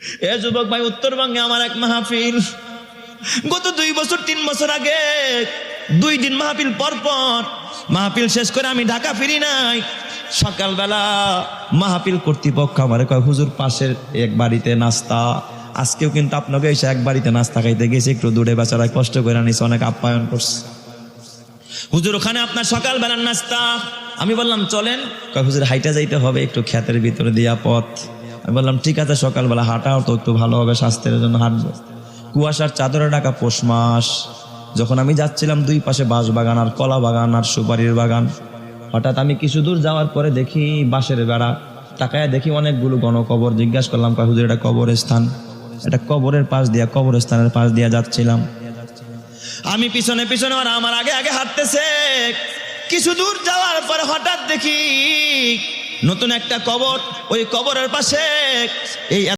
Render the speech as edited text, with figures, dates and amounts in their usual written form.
এ যুবক ভাই, উত্তরবঙ্গে আমার এক মাহফিল, গত 2 বছর 3 বছর আগে 2 দিন মাহফিল পর পর মাহফিল শেষ করে আমি ঢাকা ফিরি নাই। সকালবেলা মাহফিল কর্তৃপক্ষ আমারে কয়, হুজুর পাশের এক বাড়িতে নাস্তা। আজকেও কিন্তু আপনাকে এসে এক বাড়িতে নাস্তা খাইতে গেছে, একটু দূরে, বেচারা কষ্ট করে আনিস, অনেক আপ্যায়ন করছে। হুজুর ওখানে আপনার সকালবেলার নাস্তা। আমি বললাম চলেন। কয় হুজুর হাইটা যাইতে হবে, একটু ক্ষেতের ভিতরে দিয়া পথ। আমি বললাম ঠিক আছে, সকালবেলা হাঁটাও তো একটু ভালো হবে, স্বাস্থ্যের জন্য হাঁটবো। কুয়াশার চাদরে ঢাকা পৌষ মাস। যখন আমি যাচ্ছিলাম, 2 পাশে বাঁশ বাগান আর কলা বাগান আর সুপারির বাগান। হঠাৎ আমি কিছু দূর যাওয়ার পরে দেখি বাঁশের বেড়া, তাকায় দেখি অনেকগুলো গণকবর। জিজ্ঞাসা করলাম, কয় হুজুর এটা কবরস্থান? এটা কবরের পাশ দিয়া, কবরস্থানের পাশ দিয়া যাচ্ছিলাম। আমি পিছনে পিছনে আর আমার আগে আগে হাঁটতেছে। কিছু দূর যাওয়ার পরে হঠাৎ দেখি নতুন একটা কবর। ওই কবরের পাশে এই